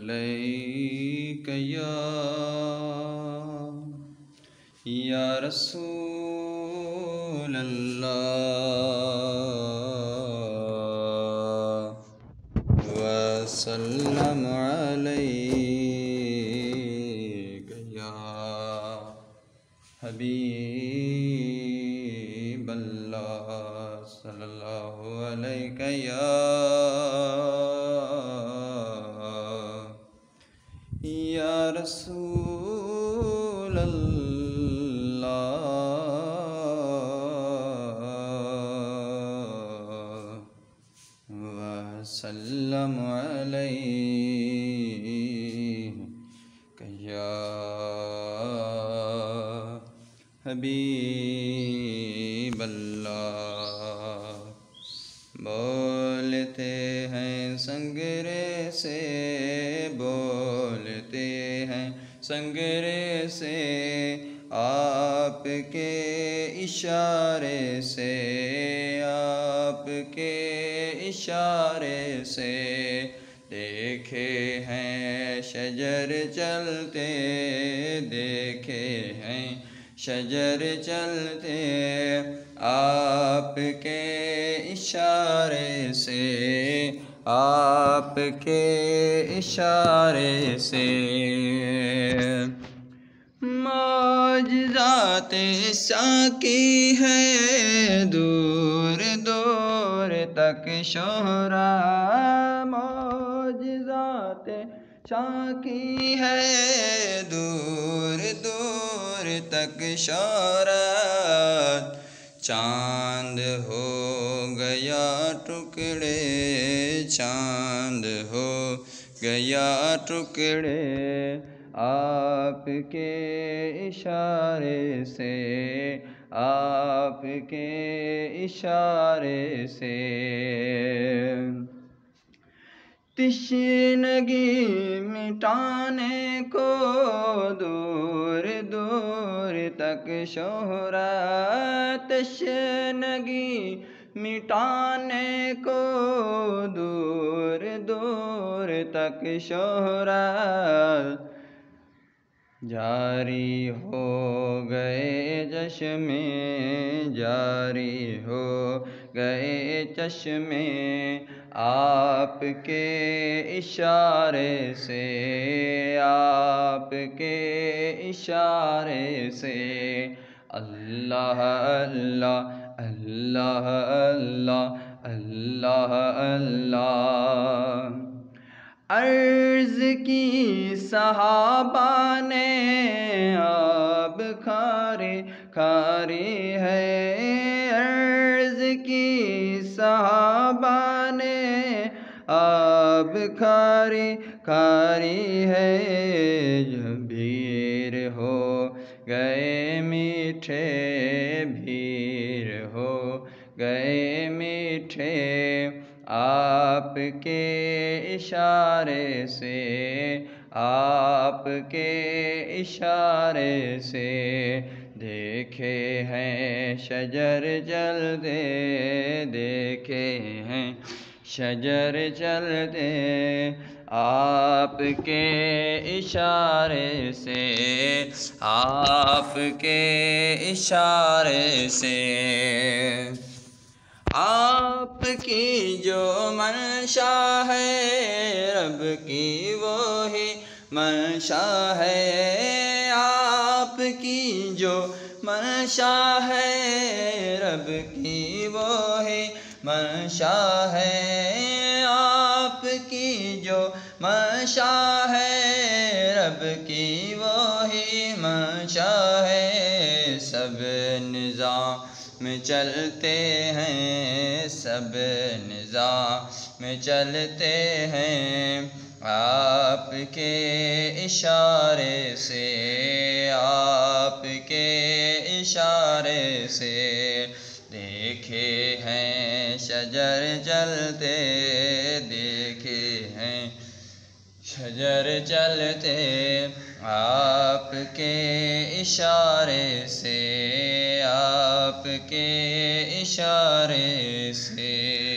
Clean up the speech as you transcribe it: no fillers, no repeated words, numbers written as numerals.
علیک یا رسول اللہ وسلم علیک یا حبیب اللہ صلی اللہ علیہ یا رسول اللہ وسلم علیک یا حبیب اللہ بولتے ہیں سنگرے سے بولتے ہیں سنگرے سے آپ کے اشارے سے آپ کے اشارے سے دیکھے ہیں شجر چلتے دیکھے ہیں شجر چلتے آپ کے اشارے سے آپ کے اشارے سے معجزات ساکی ہے دور دور تک شہرا معجزات ساکی ہے دور دور تک شہرا چاند ہو گیا ٹکڑے چاند ہو گیا ٹکڑے آپ کے اشارے سے آپ کے اشارے سے تشنگی مٹانے کو دور دور تک شہرت تشنگی مٹانے کو دور دور تک شہرت جاری ہو گئے چشمے جاری ہو گئے چشمے آپ کے اشارے سے آپ کے اشارے سے اللہ اللہ اللہ اللہ اللہ اللہ عرض کی صحابہ نے آب کھاری کھاری ہے عرض کی صحابہ نے آب کھاری کھاری ہے بھیر ہو گئے میٹھے بھیر ہو گئے میٹھے آپ کے اشارے سے آپ کے اشارے سے دیکھے ہیں شجر جلدے دیکھے ہیں شجر چلتے آپ کے اشارے سے آپ کے اشارے سے آپ کی جو منشا ہے رب کی وہی منشا ہے آپ کی جو منشا ہے رب کی وہی منشا ہے آپ کی جو منشا ہے رب کی وہی منشا ہے سب نظام میں چلتے ہیں سب نظام میں چلتے ہیں آپ کے اشارے سے آپ کے اشارے سے دیکھے ہیں شجر چلتے دیکھے ہیں شجر چلتے آپ کے اشارے سے آپ کے اشارے سے